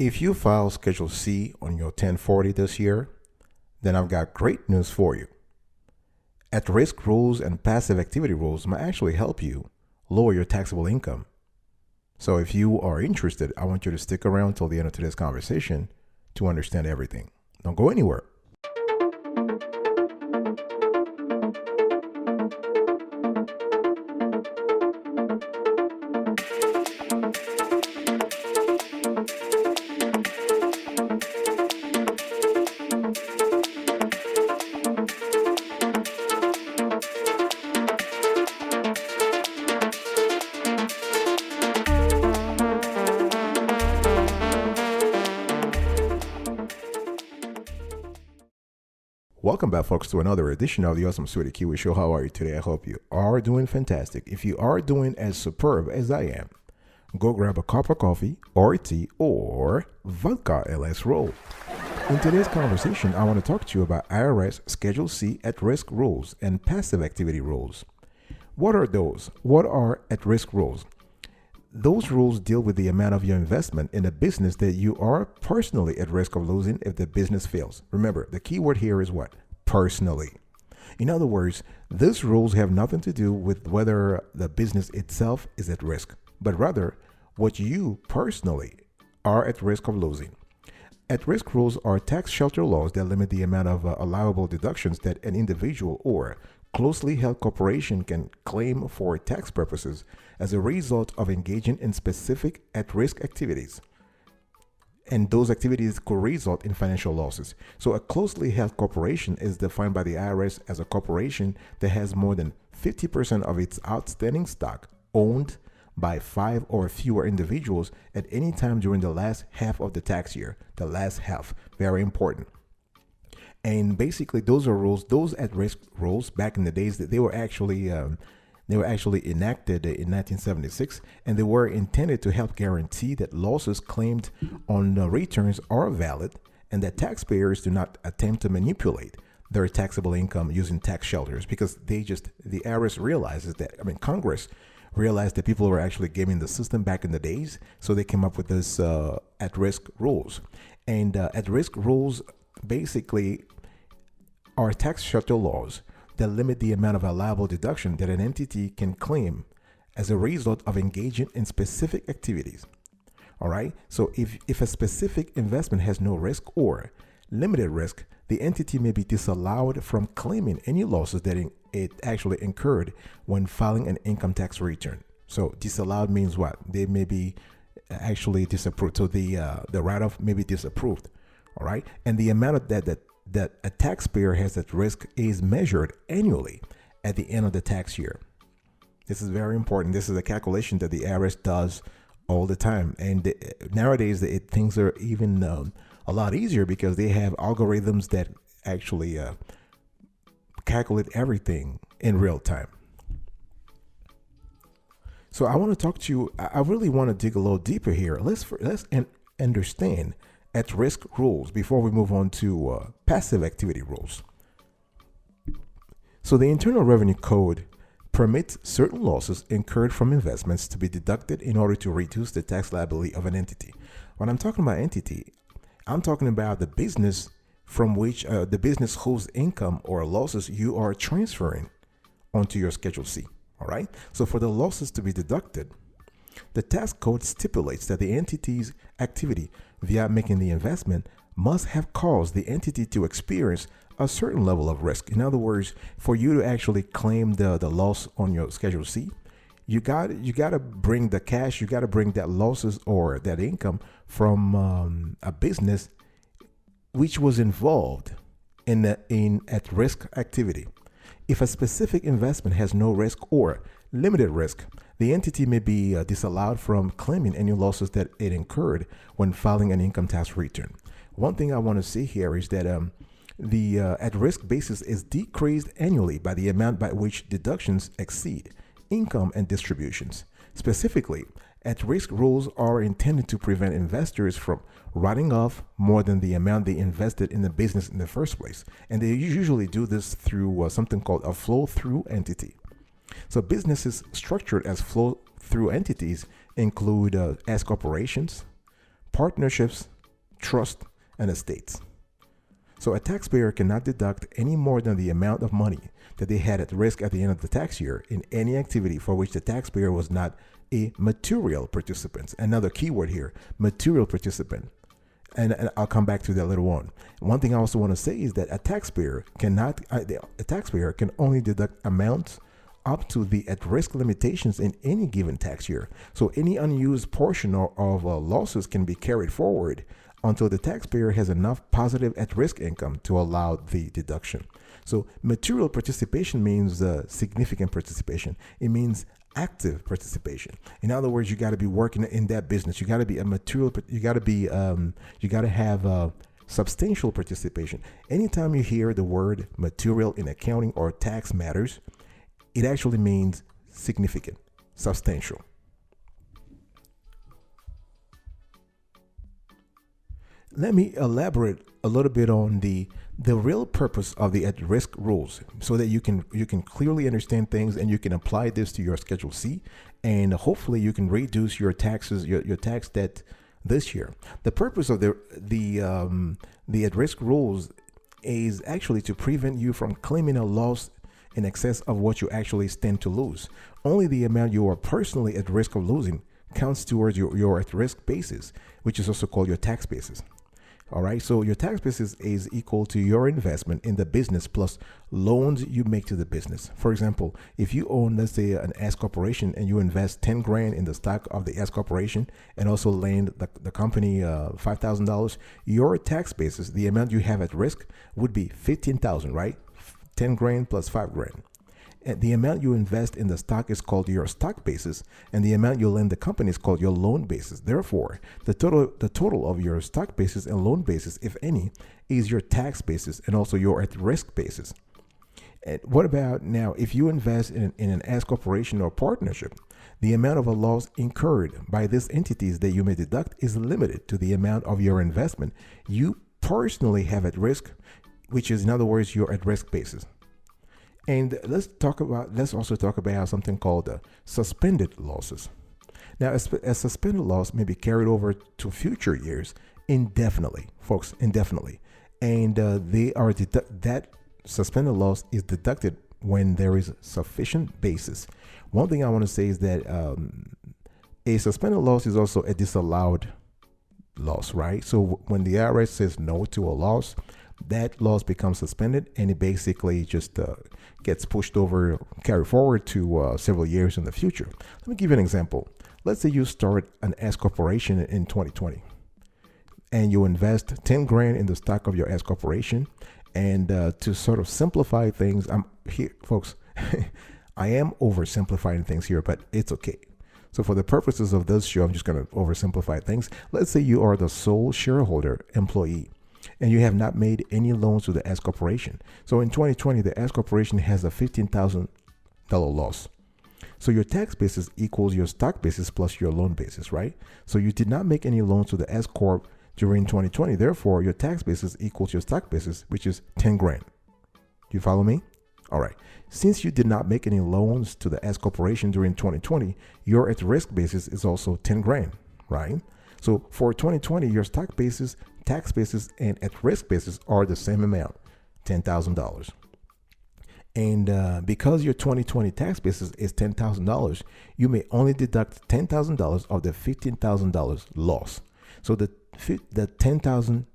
If you file Schedule C on your 1040 this year, then I've got great news for you. At-risk rules and passive activity rules might actually help you lower your taxable income. So if you are interested, I want you to stick around till the end of today's conversation to understand everything. Don't go anywhere. Welcome back, folks, to another edition of the Awesome Sweetie Kiwi Show. How are you today? I hope you are doing fantastic. If you are doing as superb as I am, go grab a cup of coffee or tea or vodka LS roll. In today's conversation, I want to talk to you about IRS Schedule C at-risk rules and passive activity rules. What are those? What are at-risk rules? Those rules deal with the amount of your investment in a business that you are personally at risk of losing if the business fails. Remember, the key word here is what? Personally. In other words, these rules have nothing to do with whether the business itself is at risk, but rather what you personally are at risk of losing. At-risk rules are tax shelter laws that limit the amount of allowable deductions that an individual or closely held corporation can claim for tax purposes as a result of engaging in specific at-risk activities. And those activities could result in financial losses. So a closely held corporation is defined by the IRS as a corporation that has more than 50% of its outstanding stock owned by 5 or fewer individuals at any time during the last half of the tax year. The last half, very important. And basically, those are rules. Those at-risk rules back in the days that they were actually enacted in 1976, and they were intended to help guarantee that losses claimed on returns are valid and that taxpayers do not attempt to manipulate their taxable income using tax shelters, because the IRS realizes that, Congress realized that people were actually gaming the system back in the days, so they came up with this at-risk rules. And at-risk rules basically are tax shelter laws that limit the amount of allowable deduction that an entity can claim as a result of engaging in specific activities. All right. So if a specific investment has no risk or limited risk, the entity may be disallowed from claiming any losses that it actually incurred when filing an income tax return. So disallowed means what? They may be actually disapproved. So the write-off may be disapproved. All right. And the amount of that a taxpayer has at risk is measured annually at the end of the tax year. This is very important. This is a calculation that the IRS does all the time. And nowadays, things are even a lot easier because they have algorithms that actually calculate everything in real time. So I want to talk to you. I really want to dig a little deeper here. Let's understand at-risk rules before we move on to passive activity rules. So the Internal Revenue Code permits certain losses incurred from investments to be deducted in order to reduce the tax liability of an entity. When I'm talking about entity, I'm talking about the business from which the business whose income or losses you are transferring onto your Schedule C. All right. So for the losses to be deducted, the tax code stipulates that the entity's activity via making the investment must have caused the entity to experience a certain level of risk. In other words, for you to actually claim the loss on your Schedule C, you got to bring the cash, you got to bring that losses or that income from a business which was involved in at-risk activity. If a specific investment has no risk or limited risk, the entity may be disallowed from claiming any losses that it incurred when filing an income tax return. One thing I want to say here is that the at-risk basis is decreased annually by the amount by which deductions exceed income and distributions. Specifically, at-risk rules are intended to prevent investors from writing off more than the amount they invested in the business in the first place. And they usually do this through something called a flow-through entity. So businesses structured as flow-through entities include S corporations, partnerships, trust, and estates. So a taxpayer cannot deduct any more than the amount of money that they had at risk at the end of the tax year in any activity for which the taxpayer was not a material participant. Another keyword here, material participant. And I'll come back to that later on. One thing I also want to say is that a taxpayer can only deduct amounts up to the at-risk limitations in any given tax year. So any unused portion of losses can be carried forward until the taxpayer has enough positive at-risk income to allow the deduction. So material participation means significant participation. It means active participation. In other words, you got to be working in that business. You got to be a material. You got to have substantial participation. Anytime you hear the word material in accounting or tax matters, it actually means significant, substantial. Let me elaborate a little bit on the real purpose of the at-risk rules so that you can clearly understand things and you can apply this to your Schedule C, and hopefully you can reduce your taxes, your tax debt this year. The purpose of the at-risk rules is actually to prevent you from claiming a loss in excess of what you actually stand to lose. Only the amount you are personally at risk of losing counts towards your at-risk basis, which is also called your tax basis. All right, so your tax basis is equal to your investment in the business plus loans you make to the business. For example, if you own, let's say, an S corporation and you invest 10 grand in the stock of the S corporation and also lend the company $5,000, your tax basis, the amount you have at risk, would be 15,000, right? 10 grand plus 5 grand. And the amount you invest in the stock is called your stock basis, and the amount you lend the company is called your loan basis. Therefore, the total of your stock basis and loan basis, if any, is your tax basis and also your at-risk basis. And what about now if you invest in an S corporation or partnership? The amount of a loss incurred by these entities that you may deduct is limited to the amount of your investment you personally have at risk, which is, in other words, your at-risk basis. And let's also talk about something called suspended losses. Now, a suspended loss may be carried over to future years indefinitely, folks, indefinitely. And that suspended loss is deducted when there is sufficient basis. One thing I want to say is that a suspended loss is also a disallowed loss, right? So when the IRS says no to a loss, that loss becomes suspended and it basically just gets pushed over, carried forward to several years in the future. Let me give you an example. Let's say you start an S corporation in 2020 and you invest 10 grand in the stock of your S corporation. And to sort of simplify things, I'm here, folks, I am oversimplifying things here, but it's okay. So for the purposes of this show, I'm just going to oversimplify things. Let's say you are the sole shareholder employee and you have not made any loans to the S corporation. So in 2020, the S corporation has a $15,000 loss. So your tax basis equals your stock basis plus your loan basis, right? So you did not make any loans to the S corp during 2020. Therefore, your tax basis equals your stock basis, which is 10 grand. Do you follow me? All right. Since you did not make any loans to the S corporation during 2020, your at-risk basis is also 10 grand, right? So for 2020, your stock basis, tax basis, and at-risk basis are the same amount, $10,000. And because your 2020 tax basis is $10,000, you may only deduct $10,000 of the $15,000 loss. So the $10,000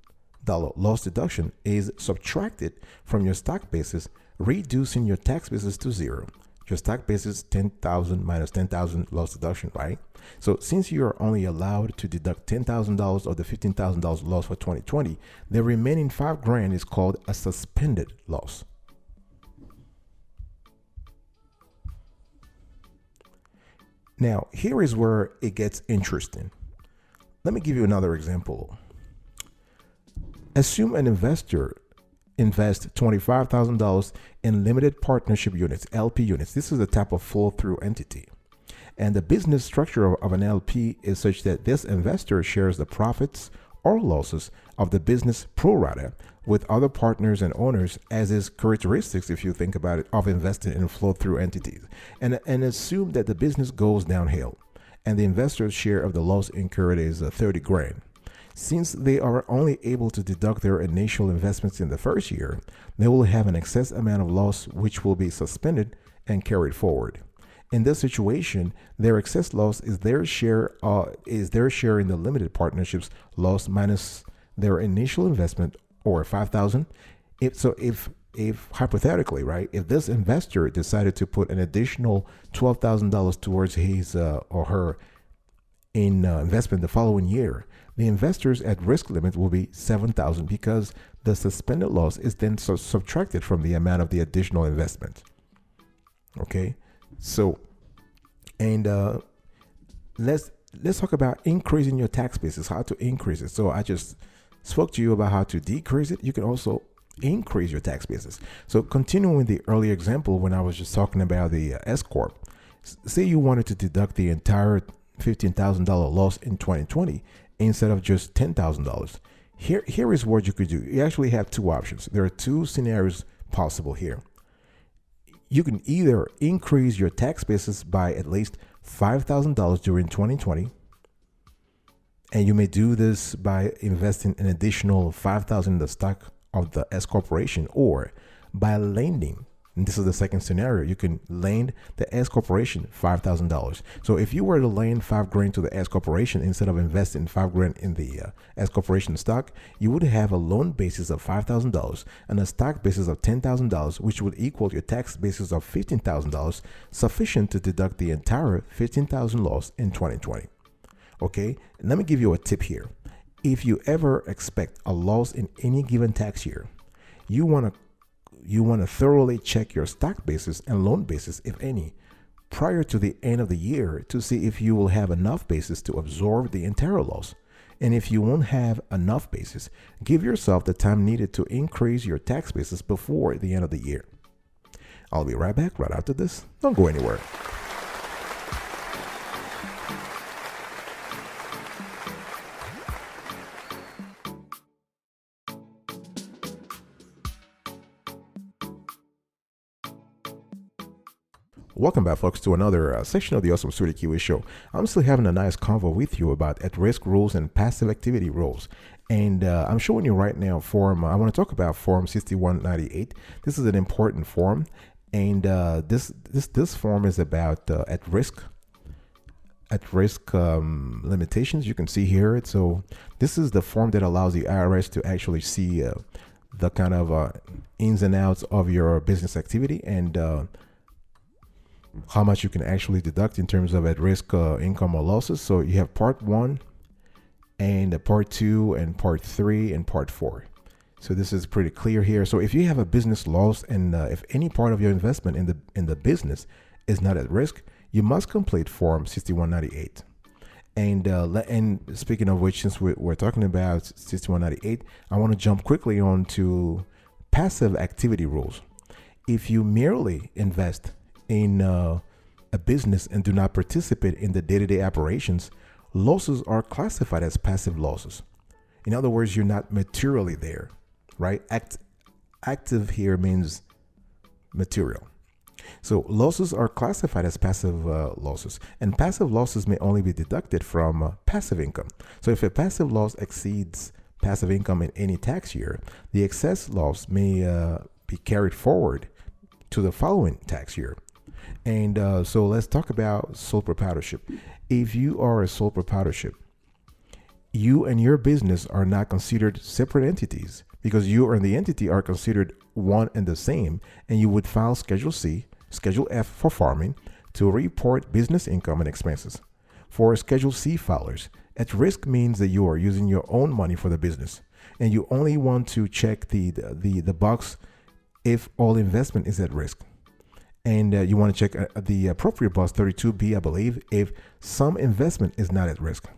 loss deduction is subtracted from your stock basis, reducing your tax basis to zero. Your stock basis 10,000 minus 10,000 loss deduction, right? So since you are only allowed to deduct $10,000 of the $15,000 loss for 2020, the remaining 5 grand is called a suspended loss. Now, here is where it gets interesting. Let me give you another example. Assume an investor invests $25,000 in limited partnership units, LP units. This is a type of flow-through entity. And the business structure of an LP is such that this investor shares the profits or losses of the business pro rata with other partners and owners, as is characteristics, if you think about it, of investing in flow-through entities. And assume that the business goes downhill and the investor's share of the loss incurred is 30 grand. Since they are only able to deduct their initial investments in the first year, they will have an excess amount of loss which will be suspended and carried forward. In this situation, their excess loss is their share in the limited partnership's loss minus their initial investment, or 5,000. If hypothetically, right, if this investor decided to put an additional $12,000 towards his or her in investment the following year, the investor's at risk limit will be 7,000 because the suspended loss is then subtracted from the amount of the additional investment. Okay, so and let's talk about increasing your tax basis, how to increase it. So I just spoke to you about how to decrease it. You can also increase your tax basis. So continuing with the earlier example, when I was just talking about the S corp, say you wanted to deduct the entire $15,000 loss in 2020 instead of just $10,000. Here is what you could do. You actually have two options. There are two scenarios possible here. You can either increase your tax basis by at least $5,000 during 2020, and you may do this by investing an additional $5,000 in the stock of the S corporation, or by lending. And this is the second scenario. You can lend the S corporation $5,000. So if you were to lend $5,000 to the S corporation instead of investing $5,000 in the S corporation stock, you would have a loan basis of $5,000 and a stock basis of $10,000, which would equal your tax basis of $15,000, sufficient to deduct the entire $15,000 loss in 2020. Okay, let me give you a tip here. If you ever expect a loss in any given tax year, you want to thoroughly check your stock basis and loan basis, if any, prior to the end of the year to see if you will have enough basis to absorb the entire loss. And if you won't have enough basis, give yourself the time needed to increase your tax basis before the end of the year. I'll be right back right after this. Don't go anywhere. Welcome back, folks, to another section of the Awesome Sweetie Kiwi Show. I'm still having a nice convo with you about at-risk rules and passive activity rules. And I'm showing you right now form. I want to talk about Form 6198. This is an important form, and this form is about at-risk limitations. You can see here. So this is the form that allows the IRS to actually see the kind of ins and outs of your business activity, and how much you can actually deduct in terms of at-risk income or losses. So you have part 1 and part 2 and part 3 and part 4. So this is pretty clear here. So if you have a business loss and if any part of your investment in the business is not at risk, you must complete Form 6198. And speaking of which, since we're talking about 6198, I want to jump quickly on to passive activity rules. If you merely invest in a business and do not participate in the day-to-day operations, losses are classified as passive losses. In other words, you're not materially there, right? Active here means material. So losses are classified as passive losses, and passive losses may only be deducted from passive income. So if a passive loss exceeds passive income in any tax year, the excess loss may be carried forward to the following tax year. And so let's talk about sole proprietorship. If you are a sole proprietorship, you and your business are not considered separate entities because you and the entity are considered one and the same, and you would file Schedule C, Schedule F for farming to report business income and expenses. For Schedule C filers, at risk means that you are using your own money for the business, and you only want to check the box if all investment is at risk. And you want to check the appropriate box 32B, I believe, if some investment is not at risk.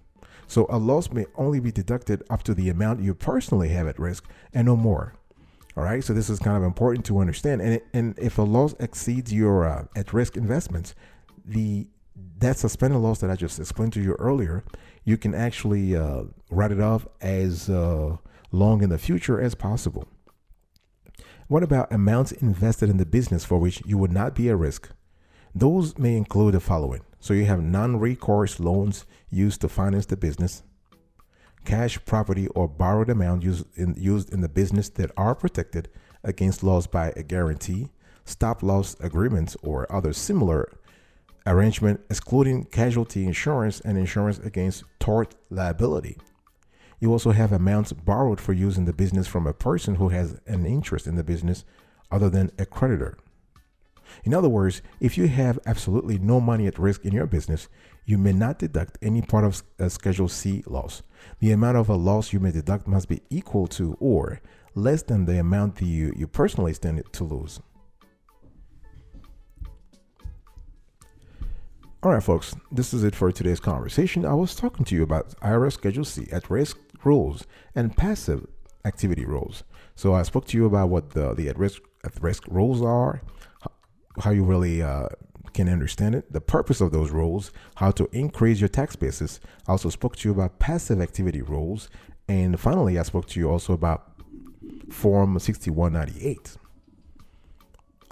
So a loss may only be deducted up to the amount you personally have at risk and no more. All right, so this is kind of important to understand. And if a loss exceeds your at-risk investments, that suspended loss that I just explained to you earlier, you can actually write it off as long in the future as possible. What about amounts invested in the business for which you would not be at risk? Those may include the following. So you have non-recourse loans used to finance the business, cash, property, or borrowed amount used in the business that are protected against loss by a guarantee, stop loss agreements, or other similar arrangement, excluding casualty insurance and insurance against tort liability. You also have amounts borrowed for use in the business from a person who has an interest in the business other than a creditor. In other words, if you have absolutely no money at risk in your business, you may not deduct any part of a Schedule C loss. The amount of a loss you may deduct must be equal to or less than the amount that you personally stand to lose. All right, folks, this is it for today's conversation. I was talking to you about IRS Schedule C at risk rules and passive activity rules. So I spoke to you about what the at risk rules are, how you really can understand it, the purpose of those rules, how to increase your tax basis. I also spoke to you about passive activity rules. And finally, I spoke to you also about Form 6198.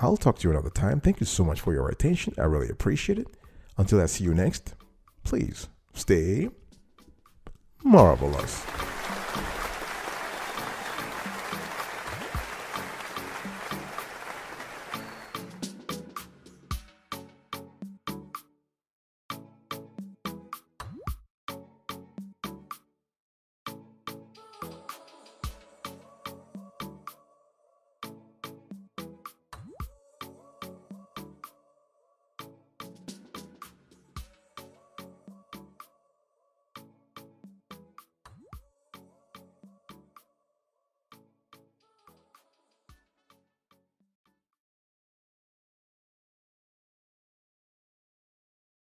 I'll talk to you another time. Thank you so much for your attention. I really appreciate it. Until I see you next, please stay marvelous.